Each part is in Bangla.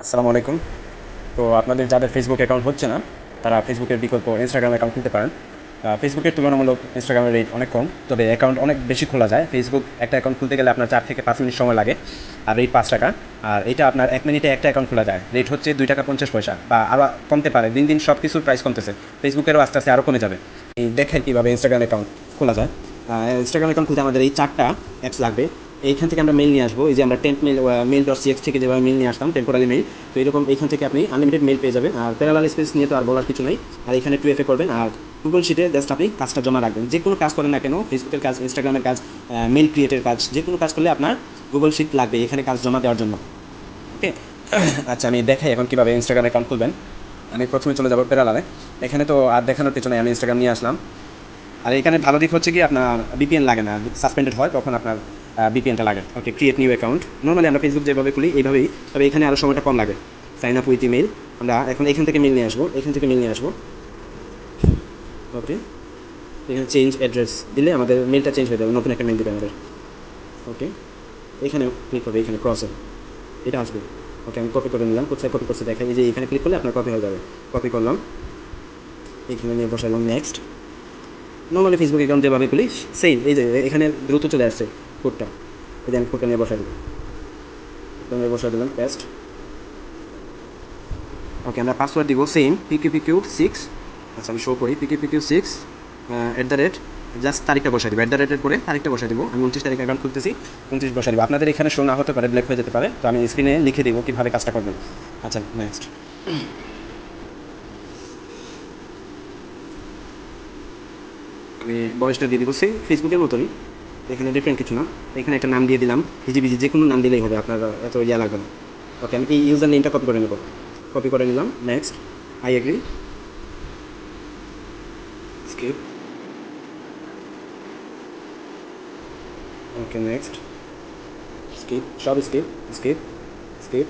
আসসালামু আলাইকুম। তো আপনাদের যাদের ফেসবুক অ্যাকাউন্ট হচ্ছে না, তারা ফেসবুকের বিকল্প ইনস্টাগ্রাম অ্যাকাউন্ট খুলতে পারেন। ফেসবুকের তুলনামূলক ইনস্টাগ্রামের রেট অনেক কম, তবে অ্যাকাউন্ট অনেক বেশি খোলা যায়। ফেসবুক একটা অ্যাকাউন্ট খুলতে গেলে আপনার 4 থেকে 5 মিনিট সময় লাগে, আর রেট 5 টাকা। আর এটা আপনার 1 মিনিটে একটা অ্যাকাউন্ট খোলা যায়, রেট হচ্ছে 2 টাকা 50 পয়সা, বা আরও কমতে পারে। দিন দিন সব কিছুর প্রাইস কমতেছে, ফেসবুকেরও আস্তে আস্তে আরও কমে যাবে। এই দেখেন কীভাবে ইনস্টাগ্রাম অ্যাকাউন্ট খোলা যায়। ইনস্টাগ্রাম অ্যাকাউন্ট খুলতে আমাদের এই 4টা অ্যাপস লাগবে। এইখান থেকে আমরা মেল নিয়ে আসবো, এই যে আমরা টেম্প মেল.cx থেকে যেভাবে মেল নিয়ে আসতাম, টেম্পোরারি মেল। তো এরকম এইখান থেকে আপনি আনলিমিটেড মেল পেয়ে যাবেন। আর প্যারালাল স্পেস নিয়ে তো আর বলার কিছু নেই। আর এখানে 2FA করবেন, আর গুগল শিটে জাস্ট আপনি কাজটা জমা রাখবেন। যে কোনো কাজ করেন না কেন, ফেসবুকের কাজ, ইনস্টাগ্রামের কাজ, মেল ক্রিয়েটের কাজ, যে কোনো কাজ করলে আপনার গুগল শিট লাগবে এখানে কাজ জমা দেওয়ার জন্য। ওকে। আচ্ছা, আমি দেখাই এখন কীভাবে ইনস্টাগ্রাম অ্যাকাউন্ট খুলবেন। আমি প্রথমে চলে যাবো প্যারালালে। এখানে তো আর দেখানোর পেছনে আমি ইনস্টাগ্রাম নিয়ে আসলাম। আর এখানে ভালো দিক হচ্ছে কি, আপনার বিপিএন লাগে না। সাসপেন্ডেড হয় তখন আপনার বিপিএনটা লাগে। ওকে, ক্রিয়েট নিউ অ্যাকাউন্ট। নর্মালি আমরা ফেসবুক যেভাবে খুলি এইভাবেই, তবে এখানে আরও সময়টা কম লাগে। সাইন আপ উইথ ইমেল, আমরা এখন এখান থেকে মেল নিয়ে আসবো, এখান থেকে মেল নিয়ে আসবো। ওকে, এখানে চেঞ্জ অ্যাড্রেস দিলে আমাদের মেলটা চেঞ্জ হয়ে যাবে, নতুন একটা মেল দেবে আমাদের। ওকে, এখানে ক্লিক করবে, এখানে ক্রসে এটা আসবে। ওকে, আমি কপি করে নিলাম। কোথায় কপি করতে দেখাই, এই যে এখানে ক্লিক করলে আপনার কপি হয়ে যাবে। কপি করলাম, এখানে নিয়ে বসালাম নেক্সট। নর্মালি ফেসবুক অ্যাকাউন্ট যেভাবে খুলি সেম, এই যে এখানে দ্রুত চলে আসছে কোডটা। এই যে আমি কোডটা নিয়ে বসাই দিলাম, বসাই দিলাম পেস্ট। ওকে, আমরা পাসওয়ার্ড দিব সেম, PQPQ6। আচ্ছা, আমি শো করি PQPQ6 @ জাস্ট তারিখটা বসাই দিব, @ পরে তারিখটা বসাই দিব। আমি 29 তারিখে অ্যাকাউন্ট খুলতেছি, 29 বসাই দিব। আপনাদের এখানে শো না হতে পারে, ব্ল্যাক হয়ে যেতে পারে, তো আমি স্ক্রিনে লিখে দিব কীভাবে কাজটা করবেন। আচ্ছা, নেক্সট। আমি বয়সটা দিয়ে দিব সেই ফেসবুকের মতনই, এখানে ডিফারেন্ট কিছু না। এখানে একটা নাম দিয়ে দিলাম, ভিজি, যে কোনো নাম দিলেই হবে, আপনার এত ইয়া লাগবে না। ওকে, আমি এই ইউজার নেমটা কপি করে নেব, কপি করে নিলাম। Next, I agree, skip. Okay, next, skip, সব স্কিপ, স্কিপ, স্কিপ।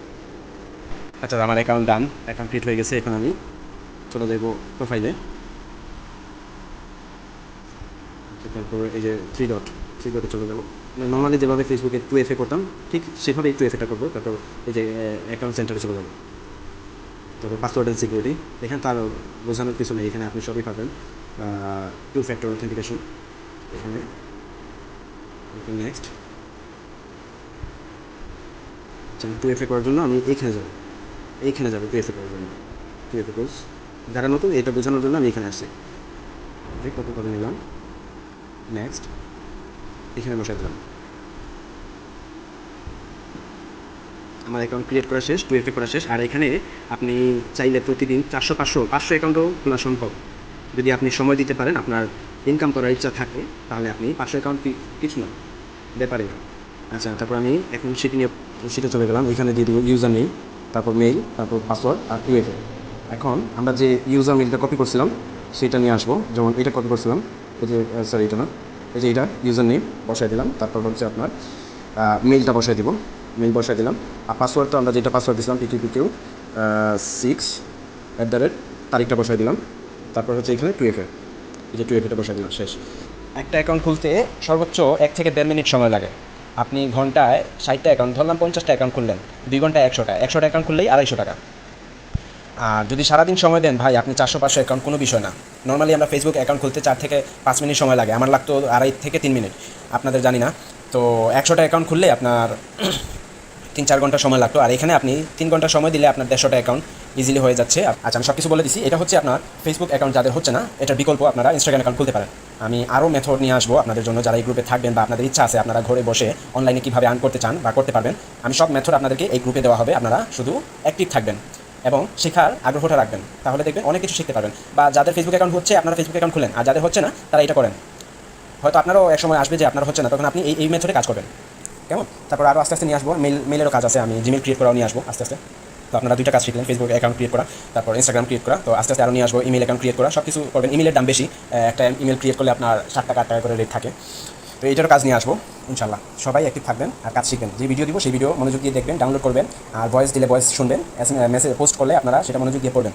আচ্ছা, আমার অ্যাকাউন্ট ডান, অ্যাকাউন্ট ক্রিয়েট হয়ে গেছে। এখন আমি চলে যাবো প্রোফাইলে। তারপর এই যে থ্রি ডটে চলে যাবো। নর্মালি যেভাবে ফেসবুকে 2FA করতাম, ঠিক সেভাবে 2FAটা করবো। তারপর এই যে অ্যাকাউন্ট সেন্টারে চলে যাবো। তারপর পাসওয়ার্ড অ্যান্ড সিকিউরিটি, এখানে তার বোঝানোর কিছু নেই, এখানে আপনি সবই পাবেন। 2 ফ্যাক্টর অথেন্টিকেশন এখানে। নেক্সট, আচ্ছা, 2FA করার জন্য আমি এইখানে যাবো 2FA করার জন্য। 2FA কোর্স যারা নতুন, এটা বোঝানোর জন্য আমি এখানে আসছি। কপি করে নিলাম। নেক্সট, এখানে বসাই দিলাম। আমার অ্যাকাউন্ট ক্রিয়েট করা শেষ, 2FA করা শেষ। আর এখানে আপনি চাইলে প্রতিদিন 400 500 অ্যাকাউন্টও খোলা সম্ভব, যদি আপনি সময় দিতে পারেন, আপনার ইনকাম করার ইচ্ছা থাকে, তাহলে আপনি 500 অ্যাকাউন্ট কিছু না, ব্যাপারে। আচ্ছা, তারপর আমি এখন সেটে চলে গেলাম। এখানে দিয়ে দিব ইউজার নেই, তারপর মেইল, তারপর পাসওয়ার্ড আর 2FA। এখন আমরা যে ইউজার মেইলটা কপি করছিলাম সেটা নিয়ে আসবো। যেমন এটা কপি করছিলাম, এই যে সরি এটা না, এই যে এটা ইউজার নেম বসাই দিলাম। তারপর হচ্ছে আপনার মেইলটা বসাই দিব, মেইল বসাই দিলাম। আর পাসওয়ার্ড তো আমরা যেটা পাসওয়ার্ড দিয়েছিলাম PQPQ6 তারিখটা বসাই দিলাম। তারপর হচ্ছে এখানে 2FA, এই যে 2FAটা বসাই দিলাম, শেষ। একটা অ্যাকাউন্ট খুলতে সর্বোচ্চ 1 থেকে 1.5 মিনিট সময় লাগে। আপনি ঘন্টায় 60টা অ্যাকাউন্ট, ধরলাম 50টা অ্যাকাউন্ট খুললেন, 2 ঘন্টায় 100টা অ্যাকাউন্ট খুললেই 250 টাকা। আর যদি সারাদিন সময় দেন ভাই, আপনি 400 500 অ্যাকাউন্ট কোনো বিষয় না। নর্মালি আমরা ফেসবুক অ্যাকাউন্ট খুলতে 4 থেকে 5 মিনিট সময় লাগে, আমার লাগতো 2.5 থেকে 3 মিনিট, আপনাদের জানি না। তো 100টা অ্যাকাউন্ট খুললে আপনার 3-4 ঘন্টা সময় লাগতো, আর এখানে আপনি 3 ঘন্টা সময় দিলে আপনার 150টা অ্যাকাউন্ট ইজিলি হয়ে যাচ্ছে। আচ্ছা, আমি সব কিছু বলে দিচ্ছি। এটা হচ্ছে আপনার ফেসবুক অ্যাকাউন্ট যাদের হচ্ছে না, এটার বিকল্প আপনারা ইনস্টাগ্রাম অ্যাকাউন্ট খুলতে পারেন। আমি আরও মেথড নিয়ে আসবো আপনাদের জন্য, যারা এই গ্রুপে থাকবেন বা আপনাদের ইচ্ছা আছে আপনারা ঘরে বসে অনলাইনে কীভাবে আর্ন করতে চান বা করতে পারবেন, আমি সব মেথড আপনাদেরকে এই গ্রুপে দেওয়া হবে। আপনারা শুধু অ্যাক্টিভ থাকবেন এবং শেখার আগ্রহটা রাখবেন, তাহলে দেখবেন অনেক কিছু শিখতে পারবেন। বা যাদের ফেসবুক অ্যাকাউন্ট হচ্ছে, আপনারা ফেসবুক অ্যাকাউন্ট খুলেন, আর যাদের হচ্ছে না তারা এটা করেন। হয়তো আপনারও এক সময় আসবে যে আপনার হচ্ছে না, তখন আপনি এই মেথডে কাজ করবেন, কেমন? তারপর আরও আস্তে আস্তে নিয়ে আসবো, মেলেরও কাজ আছে, আমি জিমেল ক্রিয়েট করাও নিয়ে আসবো আস্তে আস্তে। তো আপনারা 2টা কাজ শিখলেন, ফেসবুক অ্যাকাউন্ট ক্রিয়েট করা, তারপর ইনস্টাগ্রাম ক্রিয়েট করা। তো আস্তে আস্তে আরও নিয়ে আসবো ইমেল অ্যাকাউন্ট ক্রিয়েট করা, সব কিছু করবেন। ইমেলের দাম বেশি, একটা ইমেল ক্রিয়েট করলে আপনার 7 টাকা 8 টাকা করে রেট থাকে। তো এইটারও কাজ নিয়ে আসবো ইনশাল্লাহ। সবাই অ্যাক্টিভ থাকবেন আর কাজ শিখবেন। যে ভিডিও দিব সেই ভিডিও মনোযোগ দিয়ে দেখবেন, ডাউনলোড করবেন, আর ভয়েস দিলে ভয়েস শুনবেন, মেসেজ পোস্ট করলে আপনারা সেটা মনোযোগ দিয়ে পড়বেন।